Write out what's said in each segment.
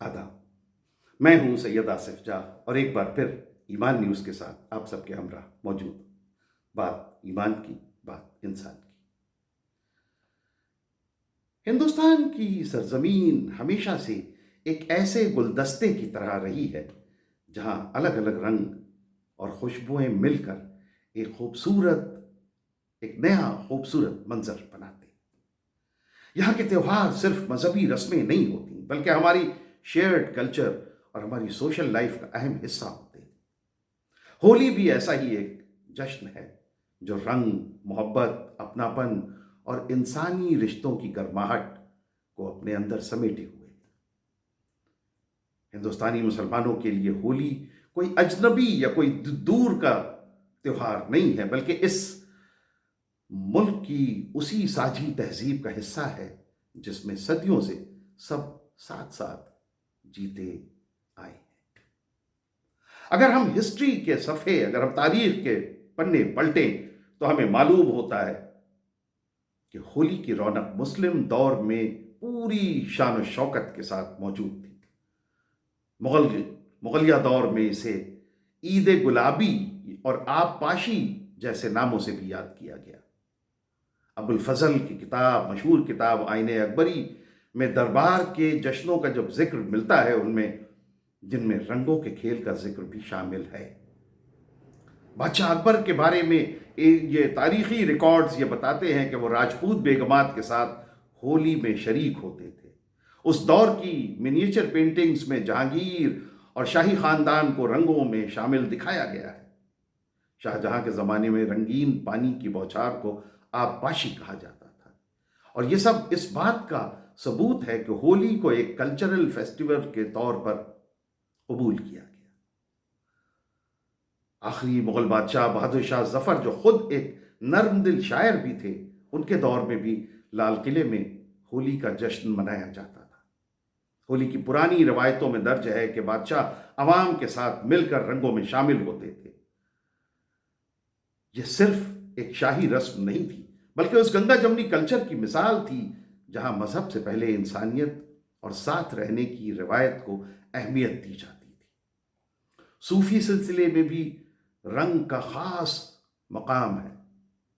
آداب، میں ہوں سید آصف جاہ اور ایک بار پھر ایمان نیوز کے ساتھ آپ سب کے ہمراہ موجود۔ بات ایمان کی، بات انسان کی۔ ہندوستان کی سرزمین ہمیشہ سے ایک ایسے گلدستے کی طرح رہی ہے جہاں الگ الگ رنگ اور خوشبوئیں مل کر ایک نیا خوبصورت منظر بناتے ہیں۔ یہاں کے تہوار صرف مذہبی رسمیں نہیں ہوتی بلکہ ہماری شیئرڈ کلچر اور ہماری سوشل لائف کا اہم حصہ ہوتے ہیں۔ ہولی بھی ایسا ہی ایک جشن ہے جو رنگ، محبت، اپناپن اور انسانی رشتوں کی گرماہٹ کو اپنے اندر سمیٹے ہوئے۔ ہندوستانی مسلمانوں کے لیے ہولی کوئی اجنبی یا کوئی دور کا تہوار نہیں ہے، بلکہ اس ملک کی اسی ساجی تہذیب کا حصہ ہے جس میں صدیوں سے سب ساتھ ساتھ جیتے آئے ہیں۔ اگر ہم تاریخ کے پنے پلٹیں تو ہمیں معلوم ہوتا ہے کہ ہولی کی رونق مسلم دور میں پوری شان و شوکت کے ساتھ موجود تھی۔ مغلیہ دور میں اسے عید گلابی اور آب پاشی جیسے ناموں سے بھی یاد کیا گیا۔ ابو الفضل کی مشہور کتاب آئین اکبری میں دربار کے جشنوں کا جب ذکر ملتا ہے جن میں رنگوں کے کھیل کا ذکر بھی شامل ہے۔ بادشاہ اکبر کے بارے میں یہ تاریخی ریکارڈز یہ بتاتے ہیں کہ وہ راجپوت بیگمات کے ساتھ ہولی میں شریک ہوتے تھے۔ اس دور کی منیچر پینٹنگز میں جہانگیر اور شاہی خاندان کو رنگوں میں شامل دکھایا گیا ہے۔ شاہ جہاں کے زمانے میں رنگین پانی کی بوچھار کو آب پاشی کہا جاتا تھا، اور یہ سب اس بات کا ثبوت ہے کہ ہولی کو ایک کلچرل فیسٹیول کے طور پر قبول کیا گیا۔ آخری مغل بادشاہ بہادر شاہ ظفر، جو خود ایک نرم دل شاعر بھی تھے، ان کے دور میں بھی لال قلعے میں ہولی کا جشن منایا جاتا تھا۔ ہولی کی پرانی روایتوں میں درج ہے کہ بادشاہ عوام کے ساتھ مل کر رنگوں میں شامل ہوتے تھے۔ یہ صرف ایک شاہی رسم نہیں تھی بلکہ اس گنگا جمنی کلچر کی مثال تھی جہاں مذہب سے پہلے انسانیت اور ساتھ رہنے کی روایت کو اہمیت دی جاتی تھی۔ صوفی سلسلے میں بھی رنگ کا خاص مقام ہے۔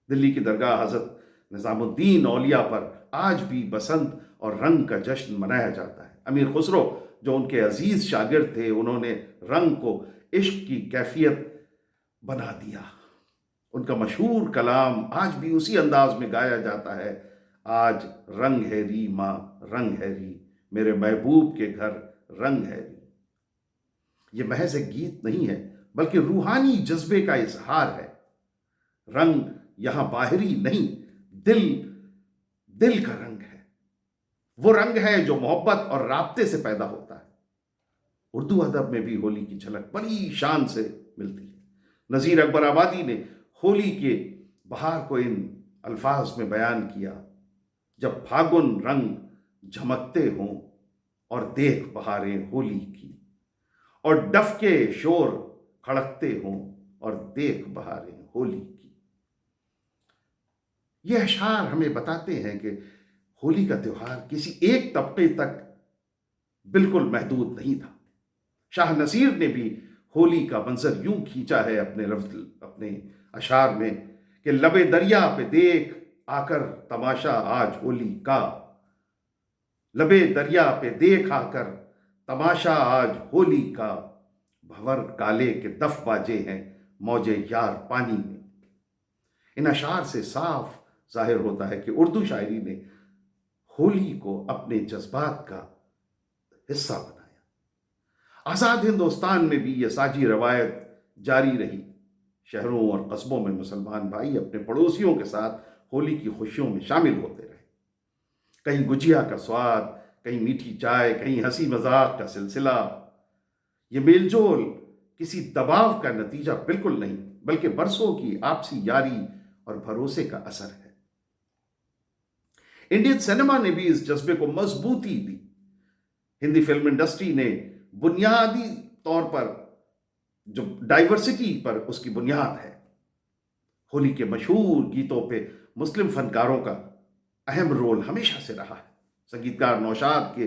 دلی کی درگاہ حضرت نظام الدین اولیاء پر آج بھی بسنت اور رنگ کا جشن منایا جاتا ہے۔ امیر خسرو جو ان کے عزیز شاگرد تھے، انہوں نے رنگ کو عشق کی کیفیت بنا دیا۔ ان کا مشہور کلام آج بھی اسی انداز میں گایا جاتا ہے: آج رنگ ہے ری ماں، رنگ ہے ری، میرے محبوب کے گھر رنگ ہے ری۔ یہ محض ایک گیت نہیں ہے بلکہ روحانی جذبے کا اظہار ہے۔ رنگ یہاں باہری نہیں، دل کا رنگ ہے۔ وہ رنگ ہے جو محبت اور رابطے سے پیدا ہوتا ہے۔ اردو ادب میں بھی ہولی کی جھلک بڑی شان سے ملتی ہے۔ نذیر اکبر آبادی نے ہولی کے بہار کو ان الفاظ میں بیان کیا: جب پھاگن رنگ جھمکتے ہوں اور دیکھ بہاریں ہولی کی، اور ڈف کے شور کھڑکتے ہوں اور دیکھ بہاریں ہولی کی۔ یہ اشعار ہمیں بتاتے ہیں کہ ہولی کا تہوار کسی ایک طبقے تک بالکل محدود نہیں تھا۔ شاہ نصیر نے بھی ہولی کا منظر یوں کھینچا ہے اپنے اشعار میں کہ لبے دریا پہ دیکھ آ کر تماشا آج ہولی کا، لبے دریا پہ دیکھ آ کر تماشا آج ہولی کا، بھور کالے کے دف باجے ہیں موجے یار پانی میں۔ ان اشعار سے صاف ظاہر ہوتا ہے کہ اردو شاعری نے ہولی کو اپنے جذبات کا حصہ بنایا۔ آزاد ہندوستان میں بھی یہ ساجی روایت جاری رہی۔ شہروں اور قصبوں میں مسلمان بھائی اپنے پڑوسیوں کے ساتھ ہولی کی خوشیوں میں شامل ہوتے رہے۔ کہیں گجیا کا سواد، کہیں میٹھی چائے، کہیں ہنسی مذاق کا سلسلہ۔ یہ میل جول کسی دباؤ کا نتیجہ بالکل نہیں بلکہ برسوں کی آپسی یاری اور بھروسے کا اثر ہے۔ انڈین سینما نے بھی اس جذبے کو مضبوطی دی۔ ہندی فلم انڈسٹری نے بنیادی طور پر جو ڈائیورسٹی پر اس کی بنیاد ہے۔ ہولی کے مشہور گیتوں پہ مسلم فنکاروں کا اہم رول ہمیشہ سے رہا ہے۔ سنگیتکار نوشاد کے